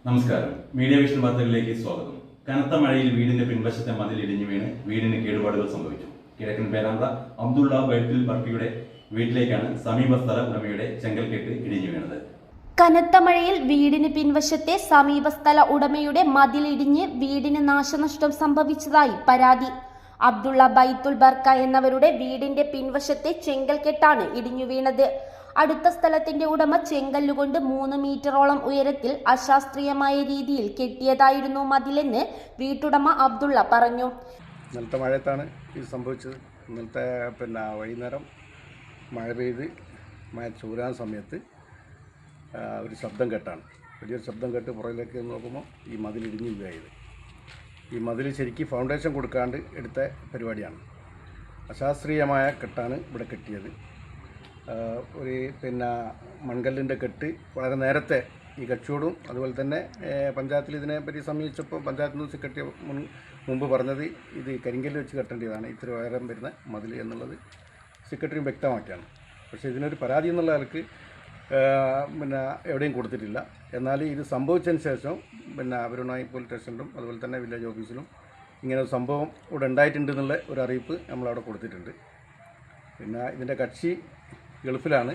നമസ്കാരം. Media vision വാർത്തകളിലേക്ക് സ്വാഗതം. കനത്ത മഴയിൽ വീടിന്റെ പിൻവശത്തെ മതിൽ ഇടിഞ്ഞു വീണ് വീടിന് കേടുപാടുകൾ സംഭവിച്ചു. കിഴക്കൻ പേരാമ്പ്ര അബ്ദുള്ള ബൈത്തുൽ ബർക്കിയുടെ വീട്ടിലേക്കാണ് സമീപസ്ഥല ഉടമയുടെ ചെങ്കൽക്കെട്ട് ഇടിഞ്ഞു വീണത്. കനത്ത മഴയിൽ വീടിന് പിൻവശത്തെ സമീപസ്ഥല ഉടമയുടെ മതിലിടിഞ്ഞ് വീടിന് നാശനഷ്ടം സംഭവിച്ചതായി പരാതി. അബ്ദുള്ള ബൈത്തുൽ ബർക്ക എന്നവരുടെ വീടിന്റെ പിൻവശത്തെ ചെങ്കൽക്കെട്ടാണ് ഇടിഞ്ഞു വീണത്. അടുത്ത സ്ഥലത്തിന്റെ ഉടമ ചെങ്കല്ലുകൊണ്ട് 3 മീറ്ററോളം ഉയരത്തിൽ അശാസ്ത്രീയമായ രീതിയിൽ കെട്ടിയതായിരുന്നു മതിലെന്ന് വീട്ടുടമ അബ്ദുള്ള പറഞ്ഞു. ഇന്നലത്തെ മഴയത്താണ് ഇത് സംഭവിച്ചത്. ഇന്നലത്തെ വൈകുന്നേരം മഴ പെയ്ത് മഴ ചൂരാൻ സമയത്ത് ഒരു ശബ്ദം കേട്ടാണ്. വലിയൊരു ശബ്ദം കേട്ട് പുറകിലേക്ക് നോക്കുമ്പോൾ ഈ മതിൽ ഇടിഞ്ഞു വീഴായത്. ഈ മതിൽ ശരിക്കും ഫൗണ്ടേഷൻ കൊടുക്കാണ്ട് എടുത്ത പരിപാടിയാണ്. അശാസ്ത്രീയമായ കെട്ടാണ് ഇവിടെ കെട്ടിയത്. ഒരു മൺകല്ലിൻ്റെ കെട്ട് വളരെ നേരത്തെ ഈ കച്ചവടവും അതുപോലെ തന്നെ പഞ്ചായത്തിൽ ഇതിനെപ്പറ്റി സമീപിച്ചപ്പോൾ പഞ്ചായത്തിൽ നിന്ന് സെക്രട്ടറി മുമ്പ് പറഞ്ഞത് ഇത് കരിങ്കല്ല് വെച്ച് കെട്ടേണ്ടതാണ്, ഇത്ര ഉയരം വരുന്ന മതിൽ എന്നുള്ളത് സെക്രട്ടറിയും വ്യക്തമാക്കിയാണ്. പക്ഷേ ഇതിനൊരു പരാതി എന്നുള്ള ആൾക്ക് എവിടെയും കൊടുത്തിട്ടില്ല. എന്നാൽ ഇത് സംഭവിച്ചതിന് ശേഷം അവരുമായി പോലീസ് സ്റ്റേഷനിലും അതുപോലെ തന്നെ വില്ലേജ് ഓഫീസിലും ഇങ്ങനെ ഒരു സംഭവം ഇവിടെ ഉണ്ടായിട്ടുണ്ടെന്നുള്ള ഒരു അറിയിപ്പ് നമ്മളവിടെ കൊടുത്തിട്ടുണ്ട്. ഇതിൻ്റെ കക്ഷി ഗൾഫിലാണ്.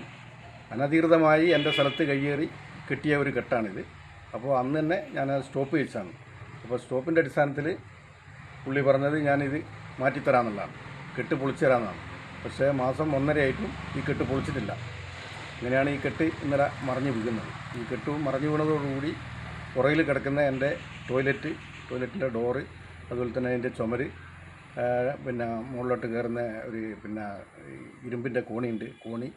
അനധികൃതമായി എൻ്റെ സ്ഥലത്ത് കയ്യേറി കെട്ടിയ ഒരു കെട്ടാണിത്. അപ്പോൾ അന്ന് തന്നെ ഞാൻ സ്റ്റോപ്പ് ചെയ്യിച്ചാണ്. അപ്പോൾ സ്റ്റോപ്പിൻ്റെ അടിസ്ഥാനത്തിൽ പുള്ളി പറഞ്ഞത് ഞാനിത് മാറ്റിത്തരാമെന്നുള്ളതാണ്, കെട്ട് പൊളിച്ചു തരാമെന്നാണ്. പക്ഷേ മാസം 1.5 ആയിട്ടും ഈ കെട്ട് പൊളിച്ചിട്ടില്ല. ഇങ്ങനെയാണ് ഈ കെട്ട് ഇന്നലെ മറിഞ്ഞു വീഴുന്നത്. ഈ കെട്ട് മറിഞ്ഞു വീണതോടുകൂടി പുറകിൽ കിടക്കുന്ന എൻ്റെ ടോയ്ലറ്റിൻ്റെ ഡോറ് അതുപോലെ തന്നെ അതിൻ്റെ ചുമര് മുകളിലോട്ട് കയറുന്ന ഒരു ഇരുമ്പിൻ്റെ കോണി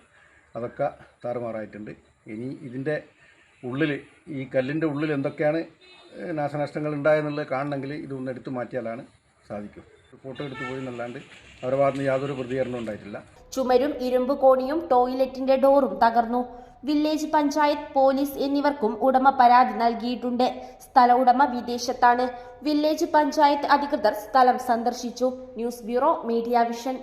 അതൊക്കെ താറുമാറായിട്ടുണ്ട്. ഇനി ഇതിൻ്റെ ഉള്ളിൽ ഈ കല്ലിൻ്റെ ഉള്ളിൽ എന്തൊക്കെയാണ് നാശനഷ്ടങ്ങൾ ഉണ്ടായെന്നുള്ളത് കാണണമെങ്കിൽ ഇതൊന്ന് എടുത്തു മാറ്റിയാലാണ് സാധിക്കും. ഫോട്ടോ എടുത്തു പോയി എന്നല്ലാണ്ട് അവരുടെ ഭാഗത്ത് നിന്ന് യാതൊരു പ്രതികരണവും ഉണ്ടായിട്ടില്ല. ചുമരും ഇരുമ്പ് കോണിയും ടോയ്ലറ്റിന്റെ ഡോറും തകർന്നു. വില്ലേജ് പഞ്ചായത്ത്, പോലീസ് എന്നിവർക്കും ഉടമ പരാതി നൽകിയിട്ടുണ്ട്. സ്ഥല ഉടമ വിദേശത്താണ്. വില്ലേജ് പഞ്ചായത്ത് അധികൃതർ സ്ഥലം സന്ദർശിച്ചു. News bureau, media vision.